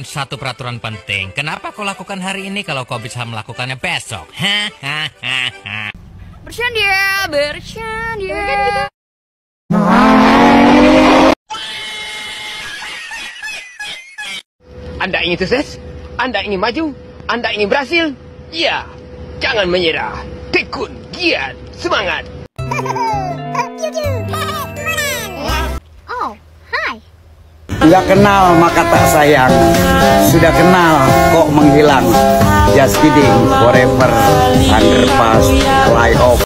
satu peraturan penting. Kenapa kau lakukan hari ini kalau kau bisa melakukannya besok? Bercanda, bercanda. Anda ingin sukses? Anda ingin maju? Anda ingin berhasil? Ya, jangan menyerah. Tekun, giat, semangat. Oh, hai. Nggak kenal maka tak sayang, sudah kenal kok menghilang. Just kidding, forever, underpass, fly off.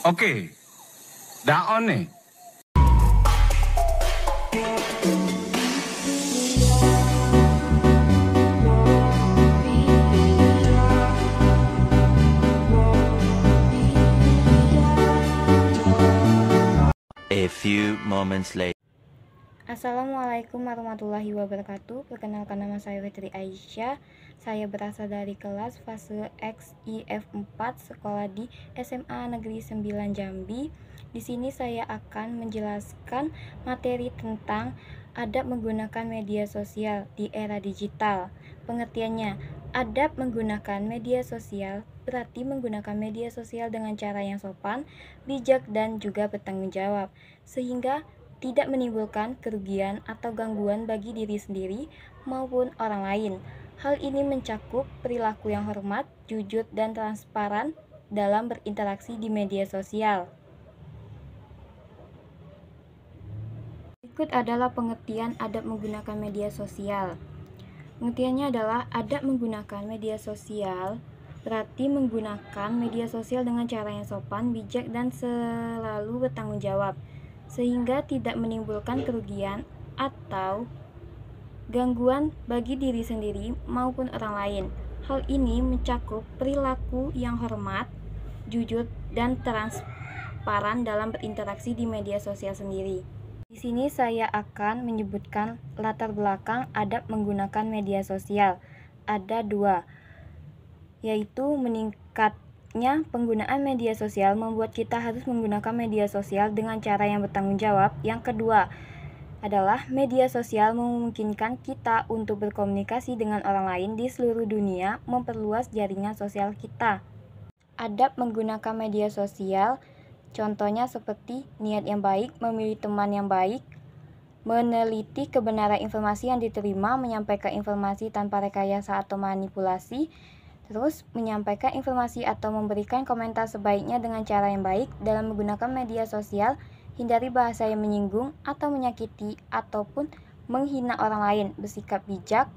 Oke, dah on nih. A few moments later. Assalamualaikum warahmatullahi wabarakatuh. Perkenalkan, nama saya Fitri Aisyah. Saya berasal dari kelas fase XIF 4 sekolah di SMA Negeri 9 Jambi. Di sini saya akan menjelaskan materi tentang adab menggunakan media sosial di era digital. Pengertiannya, adab menggunakan media sosial berarti menggunakan media sosial dengan cara yang sopan, bijak, dan juga bertanggung jawab, sehingga tidak menimbulkan kerugian atau gangguan bagi diri sendiri maupun orang lain. Hal ini mencakup perilaku yang hormat, jujur, dan transparan dalam berinteraksi di media sosial. Berikut adalah pengertian adab menggunakan media sosial. Pengertiannya adalah adab menggunakan media sosial berarti menggunakan media sosial dengan cara yang sopan, bijak, dan selalu bertanggung jawab, sehingga tidak menimbulkan kerugian atau gangguan bagi diri sendiri maupun orang lain. Hal ini mencakup perilaku yang hormat, jujur, dan transparan dalam berinteraksi di media sosial sendiri. Di sini saya akan menyebutkan latar belakang adab menggunakan media sosial. Ada dua, yaitu meningkatnya penggunaan media sosial membuat kita harus menggunakan media sosial dengan cara yang bertanggung jawab. Yang kedua adalah media sosial memungkinkan kita untuk berkomunikasi dengan orang lain di seluruh dunia, memperluas jaringan sosial kita. Adab menggunakan media sosial contohnya seperti niat yang baik, memilih teman yang baik, meneliti kebenaran informasi yang diterima, menyampaikan informasi tanpa rekayasa atau manipulasi, terus menyampaikan informasi atau memberikan komentar sebaiknya dengan cara yang baik. Dalam menggunakan media sosial, hindari bahasa yang menyinggung atau menyakiti ataupun menghina orang lain, bersikap bijak,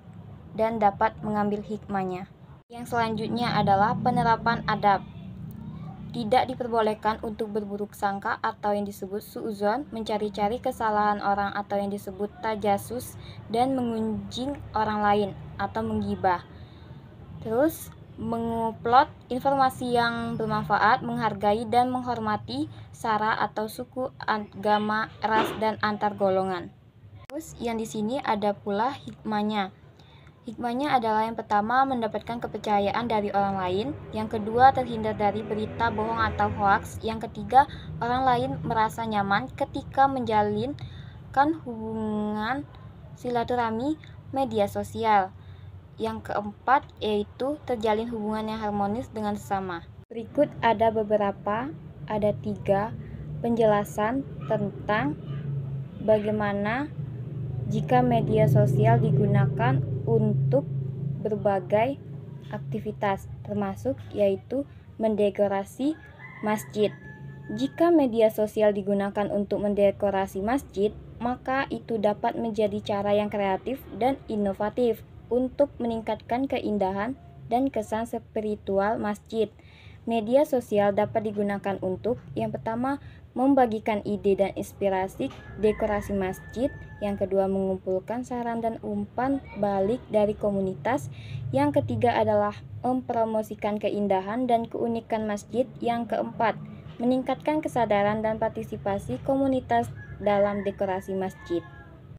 dan dapat mengambil hikmahnya. Yang selanjutnya adalah penerapan adab. Tidak diperbolehkan untuk berburuk sangka atau yang disebut suudzon, mencari-cari kesalahan orang atau yang disebut tajasus, dan mengunjing orang lain atau menggibah. Terus mengupload informasi yang bermanfaat, menghargai dan menghormati sara atau suku, agama, ras, dan antar golongan. Terus yang di sini ada pula hikmahnya. Hikmahnya adalah yang pertama, mendapatkan kepercayaan dari orang lain. Yang kedua, terhindar dari berita bohong atau hoaks. Yang ketiga, orang lain merasa nyaman ketika menjalinkan hubungan silaturahmi media sosial. Yang keempat, yaitu terjalin hubungan yang harmonis dengan sesama. Berikut ada 3 penjelasan tentang bagaimana jika media sosial digunakan untuk berbagai aktivitas, termasuk yaitu mendekorasi masjid. Jika media sosial digunakan untuk mendekorasi masjid, maka itu dapat menjadi cara yang kreatif dan inovatif untuk meningkatkan keindahan dan kesan spiritual masjid. Media sosial dapat digunakan untuk yang pertama, membagikan ide dan inspirasi dekorasi masjid. Yang kedua, mengumpulkan saran dan umpan balik dari komunitas. Yang ketiga adalah mempromosikan keindahan dan keunikan masjid. Yang keempat, meningkatkan kesadaran dan partisipasi komunitas dalam dekorasi masjid.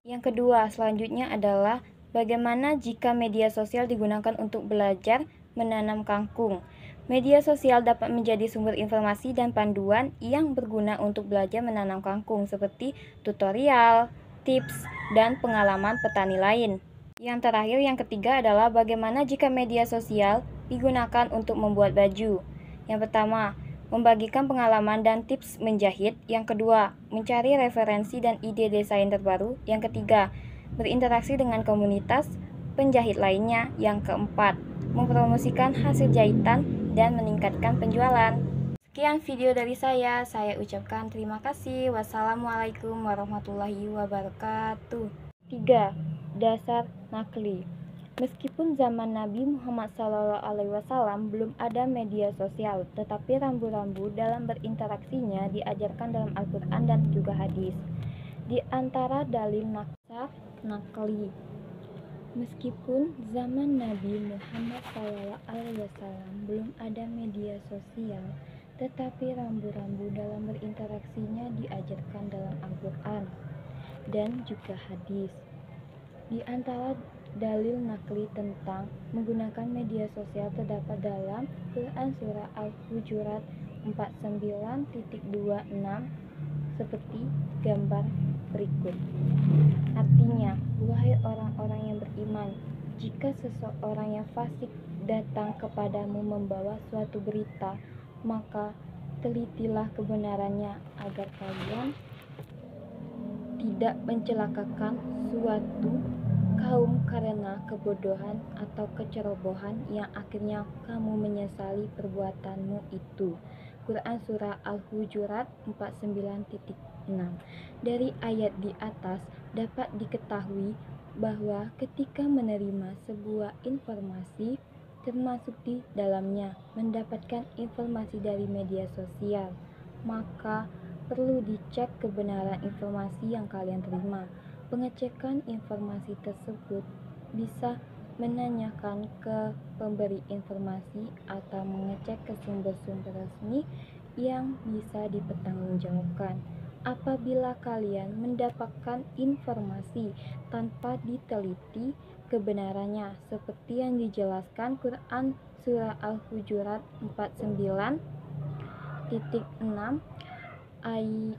Yang kedua, selanjutnya adalah bagaimana jika media sosial digunakan untuk belajar menanam kangkung. Media sosial dapat menjadi sumber informasi dan panduan yang berguna untuk belajar menanam kangkung, seperti tutorial, tips, dan pengalaman petani lain. Yang terakhir, yang ketiga adalah bagaimana jika media sosial digunakan untuk membuat baju. Yang pertama, membagikan pengalaman dan tips menjahit. Yang kedua, mencari referensi dan ide desain terbaru. Yang ketiga, berinteraksi dengan komunitas penjahit lainnya. Yang keempat, mempromosikan hasil jahitan dan meningkatkan penjualan. Sekian video dari saya ucapkan terima kasih. Wassalamualaikum warahmatullahi wabarakatuh. 3. Dasar nakli. Meskipun zaman Nabi Muhammad SAW belum ada media sosial, tetapi rambu-rambu dalam berinteraksinya diajarkan dalam Al-Quran dan juga hadis. Di antara dalil dasar nakli. Meskipun zaman Nabi Muhammad SAW belum ada media sosial, tetapi rambu-rambu dalam berinteraksinya diajarkan dalam Al-Quran dan juga hadis. Di antara dalil nakli tentang menggunakan media sosial terdapat dalam Quran Surah Al-Hujurat 49.26 seperti gambar berikut. Artinya, wahai orang-orang yang beriman, jika seseorang yang fasik datang kepadamu membawa suatu berita, maka telitilah kebenarannya agar kalian tidak mencelakakan suatu kaum karena kebodohan atau kecerobohan yang akhirnya kamu menyesali perbuatanmu itu. Quran Surah Al-Hujurat 49.6. Dari ayat di atas dapat diketahui bahwa ketika menerima sebuah informasi, termasuk di dalamnya mendapatkan informasi dari media sosial, maka perlu dicek kebenaran informasi yang kalian terima. Pengecekan informasi tersebut bisa menanyakan ke pemberi informasi atau mengecek ke sumber-sumber resmi yang bisa dipertanggungjawabkan. Apabila kalian mendapatkan informasi tanpa diteliti kebenarannya, seperti yang dijelaskan Quran Surah Al-Hujurat 49.6,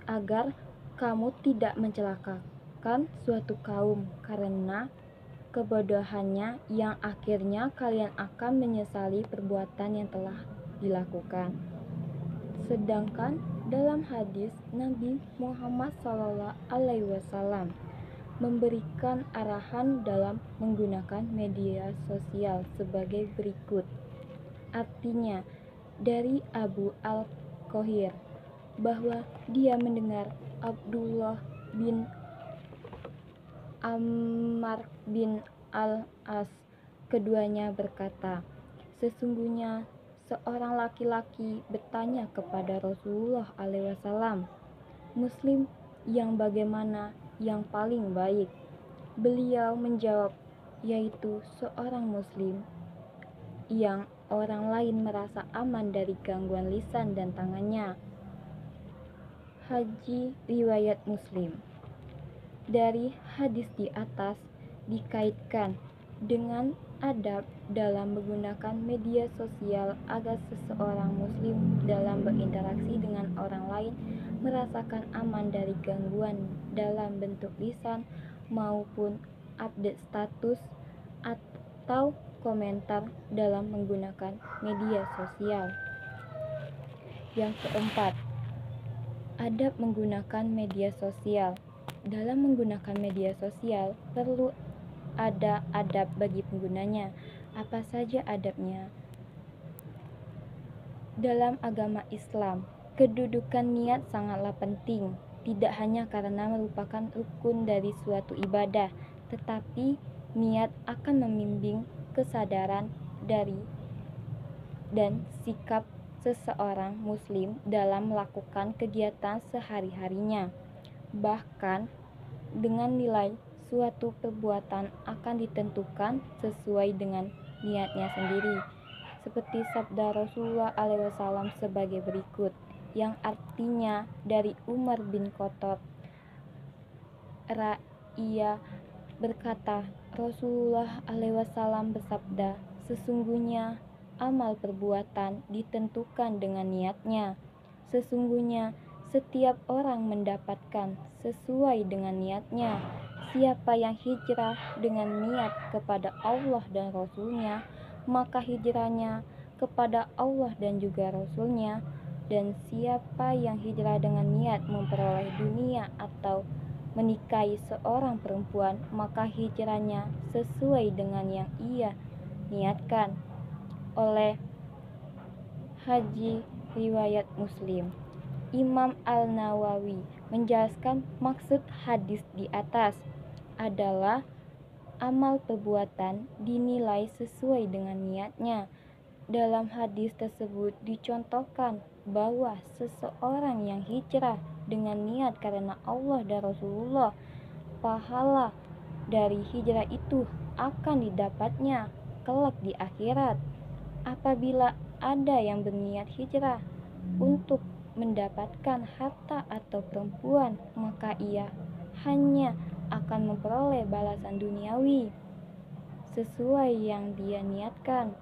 agar kamu tidak mencelakakan suatu kaum karena kebodohannya yang akhirnya kalian akan menyesali perbuatan yang telah dilakukan. Sedangkan dalam hadis Nabi Muhammad SAW memberikan arahan dalam menggunakan media sosial sebagai berikut. Artinya, dari Abu Al-Khohir bahwa dia mendengar Abdullah bin Ammar bin Al-As keduanya berkata, sesungguhnya seorang laki-laki bertanya kepada Rasulullah SAW, Muslim yang bagaimana yang paling baik? Beliau menjawab, yaitu seorang Muslim yang orang lain merasa aman dari gangguan lisan dan tangannya. Haji riwayat Muslim. Dari hadis di atas dikaitkan dengan adab dalam menggunakan media sosial agar seseorang Muslim dalam berinteraksi dengan orang lain merasakan aman dari gangguan dalam bentuk lisan maupun update status atau komentar dalam menggunakan media sosial. Yang keempat, adab menggunakan media sosial. Dalam menggunakan media sosial perlu ada adab bagi penggunanya. Apa saja adabnya? Dalam agama Islam, kedudukan niat sangatlah penting, tidak hanya karena merupakan rukun dari suatu ibadah, tetapi niat akan membimbing kesadaran dari dan sikap seseorang Muslim dalam melakukan kegiatan sehari-harinya. Bahkan dengan nilai suatu perbuatan akan ditentukan sesuai dengan niatnya sendiri, seperti sabda Rasulullah SAW sebagai berikut, yang artinya dari Umar bin Khattab, ia berkata, Rasulullah SAW bersabda, sesungguhnya amal perbuatan ditentukan dengan niatnya. Sesungguhnya setiap orang mendapatkan sesuai dengan niatnya. siapa yang hijrah dengan niat kepada Allah dan Rasul-Nya, maka hijrahnya kepada Allah dan juga Rasul-Nya. Dan siapa yang hijrah dengan niat memperoleh dunia atau menikahi seorang perempuan, maka hijrahnya sesuai dengan yang ia niatkan. Oleh Haji riwayat Muslim. Imam Al-Nawawi menjelaskan maksud hadis di atas adalah amal perbuatan dinilai sesuai dengan niatnya. Dalam hadis tersebut dicontohkan bahwa seseorang yang hijrah dengan niat karena Allah dan Rasulullah, pahala dari hijrah itu akan didapatnya kelak di akhirat. Apabila ada yang berniat hijrah untuk mendapatkan harta atau perempuan, maka ia hanya akan memperoleh balasan duniawi sesuai yang dia niatkan.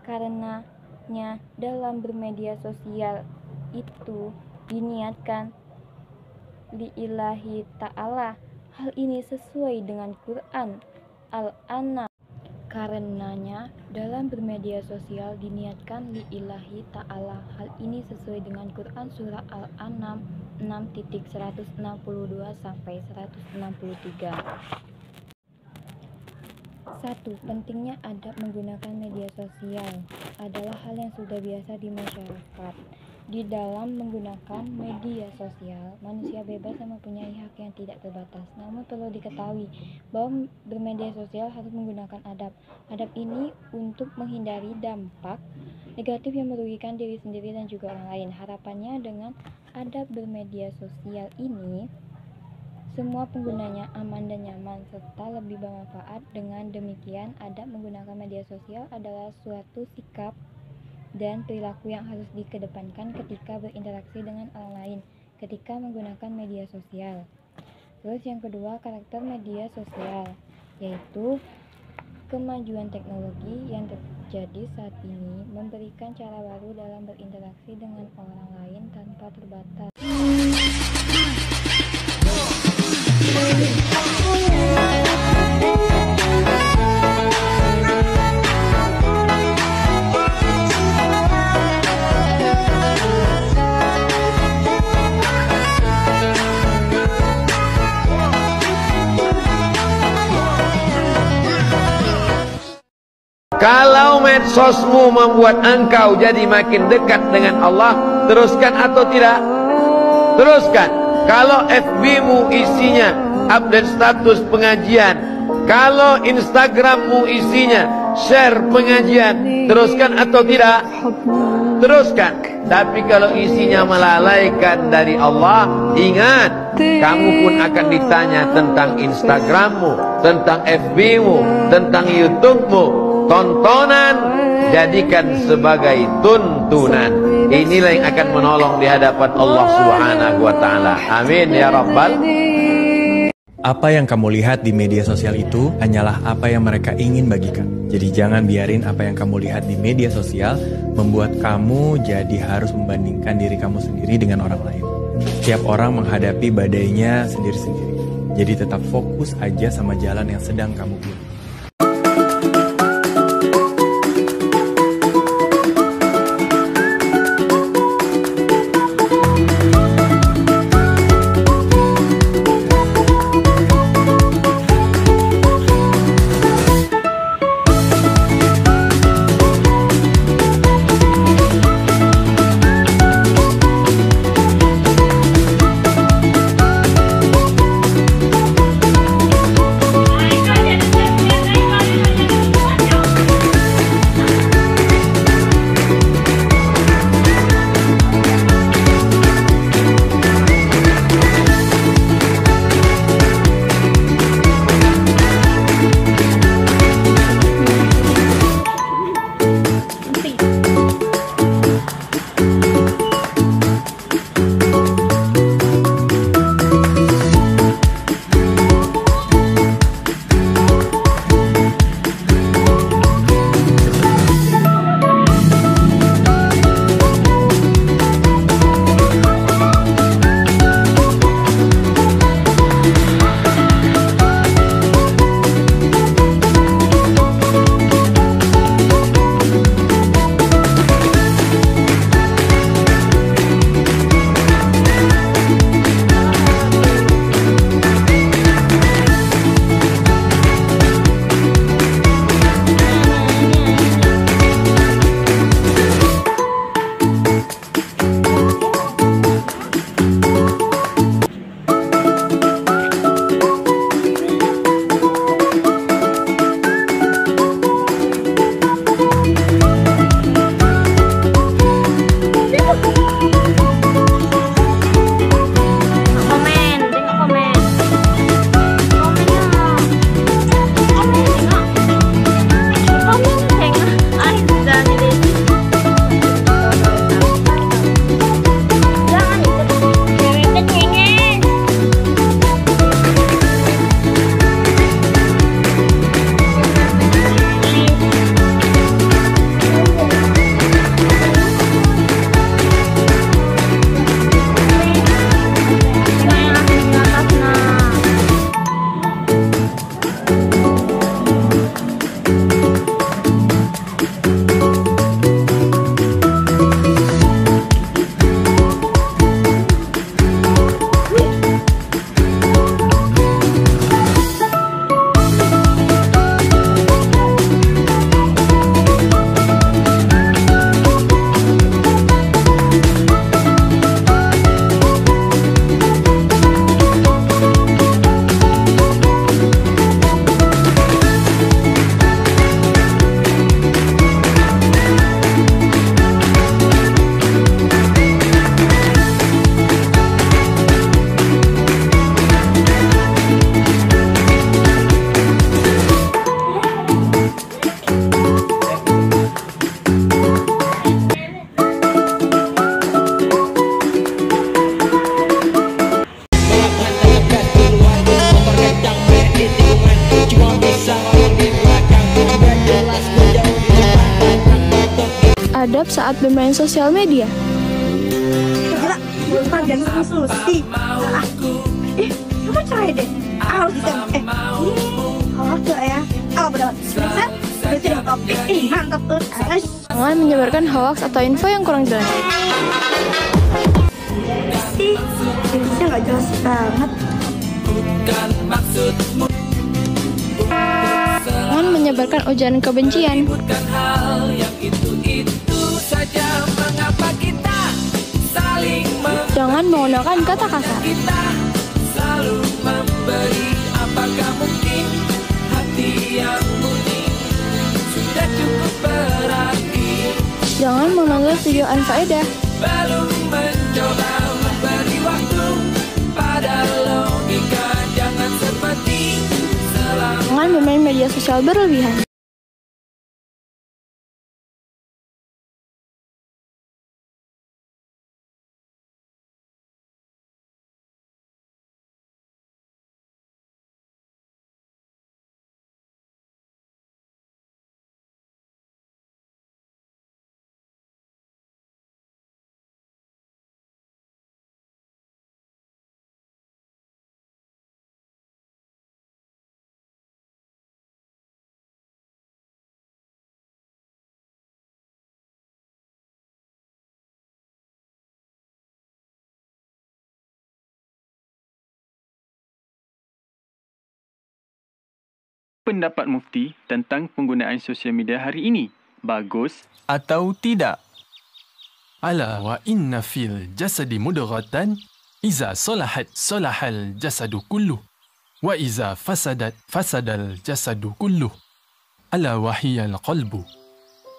Karenanya dalam bermedia sosial itu diniatkan lillahi ta'ala. Hal ini sesuai dengan Quran Al-An'am. Karenanya dalam bermedia sosial diniatkan lillahi ta'ala. Hal ini sesuai dengan Quran surah Al-An'am 6.162 sampai 163. 1. Pentingnya adab menggunakan media sosial adalah hal yang sudah biasa di masyarakat. Di dalam menggunakan media sosial, manusia bebas dan mempunyai hak yang tidak terbatas. Namun perlu diketahui bahwa bermedia sosial harus menggunakan adab. Adab ini untuk menghindari dampak negatif yang merugikan diri sendiri dan juga orang lain. Harapannya dengan adab bermedia sosial ini, semua penggunanya aman dan nyaman serta lebih bermanfaat. Dengan demikian, adab menggunakan media sosial adalah suatu sikap dan perilaku yang harus dikedepankan ketika berinteraksi dengan orang lain ketika menggunakan media sosial. Terus yang kedua, karakter media sosial, yaitu kemajuan teknologi yang terjadi saat ini memberikan cara baru dalam berinteraksi dengan orang lain tanpa terbatas. Kalau medsosmu membuat engkau jadi makin dekat dengan Allah, teruskan atau tidak? Teruskan. Kalau FB-mu isinya update status pengajian, kalau Instagram-mu isinya share pengajian, teruskan atau tidak? Teruskan. Tapi kalau isinya melalaikan dari Allah, ingat, kamu pun akan ditanya tentang Instagram-mu, tentang FB-mu, tentang YouTube-mu. Tontonan jadikan sebagai tuntunan. Inilah yang akan menolong di hadapan Allah Subhanahu wa taala. Amin ya rabbal. Apa yang kamu lihat di media sosial itu hanyalah apa yang mereka ingin bagikan. Jadi jangan biarin apa yang kamu lihat di media sosial membuat kamu jadi harus membandingkan diri kamu sendiri dengan orang lain. Tiap orang menghadapi badainya sendiri-sendiri. Jadi tetap fokus aja sama jalan yang sedang kamu pilih. beradab saat bermain sosial media? Gila, dan Susi. Kamu cerai deh. Oke ya. Berapa? Bisa? Berarti ada topik. Mantap tuh. Jangan menyebarkan hoaks atau info yang kurang jelas. Jenisnya nggak jelas banget. Jangan menyebarkan ujaran kebencian. Jangan menggunakan kata kasar. Jangan menonton video unfaedah. Jangan bermain media sosial berlebihan. Pendapat Mufti tentang penggunaan sosial media hari ini, bagus atau tidak? Ala wa inna fil jasadi mudghatan iza salahat salahal jasadu kulluh wa iza fasadat fasadal jasadu kulluh. Ala wahiyal qalbu.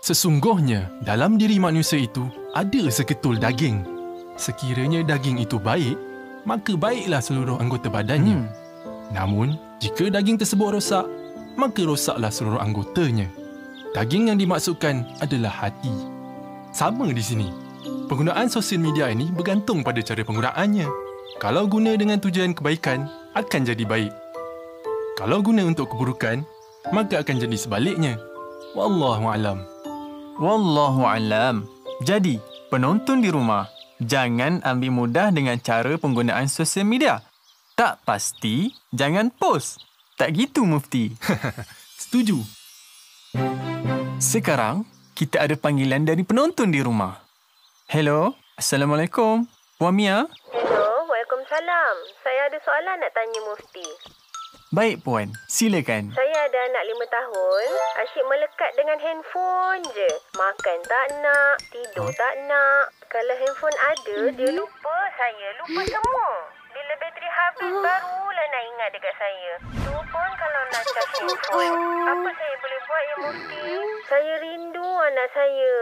Sesungguhnya dalam diri manusia itu ada seketul daging. Sekiranya daging itu baik, maka baiklah seluruh anggota badannya. Namun, jika daging tersebut rosak, maka rosaklah seluruh anggotanya. Daging yang dimaksudkan adalah hati. Sama di sini. Penggunaan sosial media ini bergantung pada cara penggunaannya. Kalau guna dengan tujuan kebaikan, akan jadi baik. Kalau guna untuk keburukan, maka akan jadi sebaliknya. Wallahualam. Wallahualam. Jadi, penonton di rumah, jangan ambil mudah dengan cara penggunaan sosial media. Tak pasti, jangan post. Tak gitu, Mufti. Setuju. Sekarang, kita ada panggilan dari penonton di rumah. Hello, Assalamualaikum. Puan Mia? Hello, Waalaikumsalam. Saya ada soalan nak tanya Mufti. Baik, Puan. Silakan. Saya ada anak 5 tahun. Asyik melekat dengan handphone je. Makan tak nak, tidur tak nak. Kalau handphone ada, dia lupa saya. Lupa semua. Bila bateri habis, barulah nak ingat dekat saya. Tu pun kalau nak charge handphone. Apa saya boleh buat ya Mufti? Saya rindu anak saya.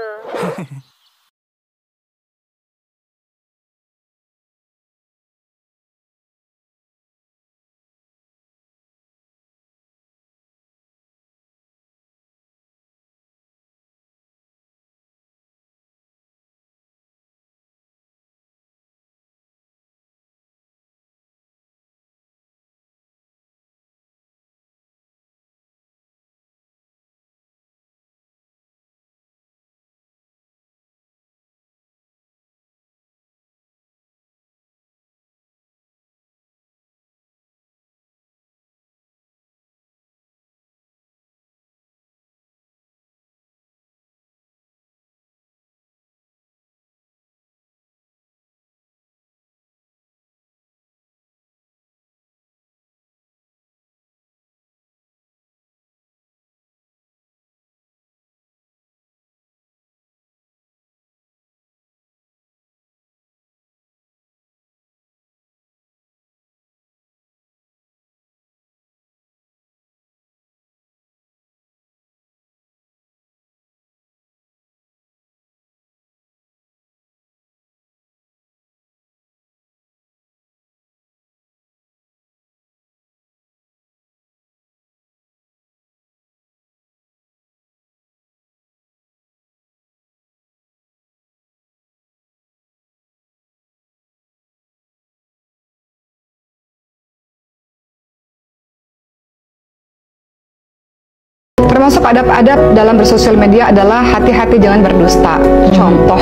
Termasuk adab-adab dalam bersosial media adalah hati-hati jangan berdusta. Contoh,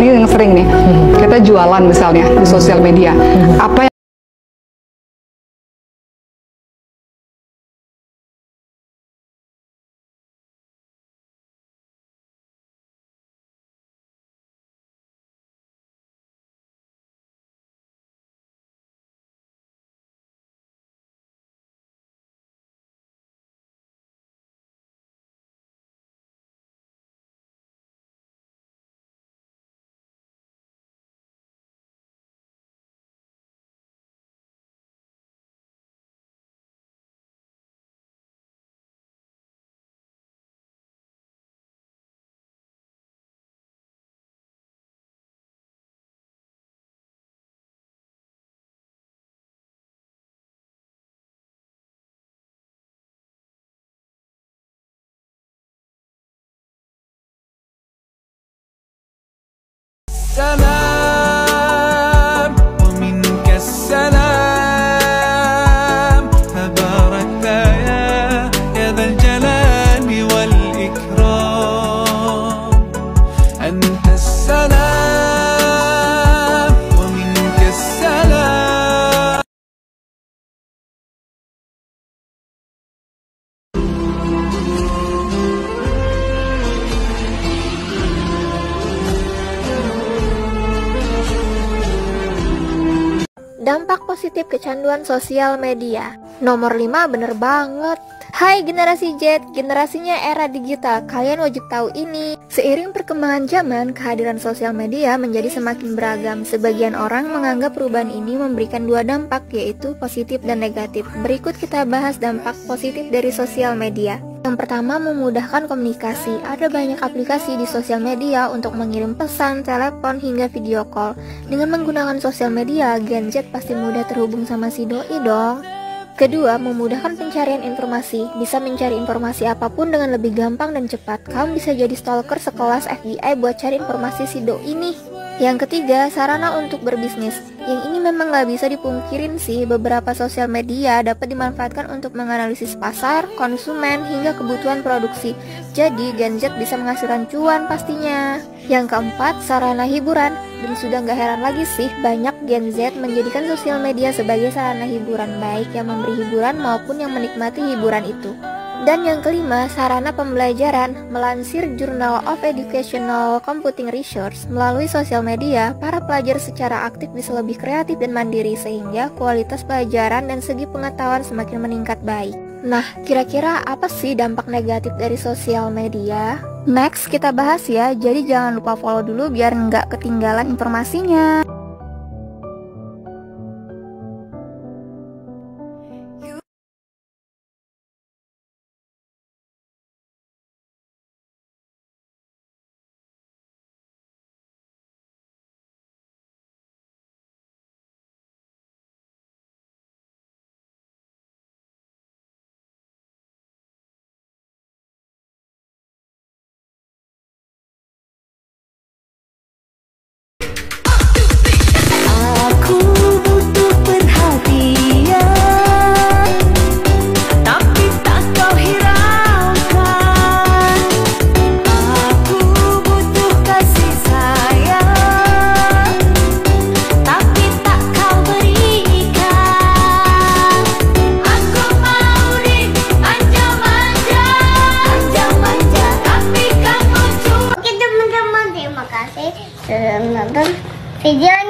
ini yang sering nih, kita jualan misalnya di sosial media. Apa yang السلام ومنك السلام تباركت يا ذا الجلال والإكرام أنت السلام ومنك السلام. Dampak positif kecanduan sosial media. Nomor 5 bener banget. Hai generasi Z, generasinya era digital, kalian wajib tahu ini. Seiring perkembangan zaman, kehadiran sosial media menjadi semakin beragam. Sebagian orang menganggap perubahan ini memberikan dua dampak, yaitu positif dan negatif. Berikut kita bahas dampak positif dari sosial media. Yang pertama, memudahkan komunikasi. Ada banyak aplikasi di sosial media untuk mengirim pesan, telepon, hingga video call. Dengan menggunakan sosial media, Gen Z pasti mudah terhubung sama si doi dong. Kedua, memudahkan pencarian informasi. Bisa mencari informasi apapun dengan lebih gampang dan cepat. Kamu bisa jadi stalker sekelas FBI buat cari informasi si doi nih. Yang ketiga, sarana untuk berbisnis. Yang ini memang gak bisa dipungkirin sih, beberapa sosial media dapat dimanfaatkan untuk menganalisis pasar, konsumen, hingga kebutuhan produksi. Jadi Gen Z bisa menghasilkan cuan pastinya. Yang keempat, sarana hiburan. Dan sudah gak heran lagi sih, banyak Gen Z menjadikan sosial media sebagai sarana hiburan, baik yang memberi hiburan maupun yang menikmati hiburan itu. Dan yang kelima, sarana pembelajaran. Melansir Journal of Educational Computing Research, melalui sosial media, para pelajar secara aktif bisa lebih kreatif dan mandiri, sehingga kualitas pelajaran dan segi pengetahuan semakin meningkat baik. Nah, kira-kira apa sih dampak negatif dari sosial media? Next, kita bahas ya, jadi jangan lupa follow dulu biar nggak ketinggalan informasinya. Sudah menonton videonya.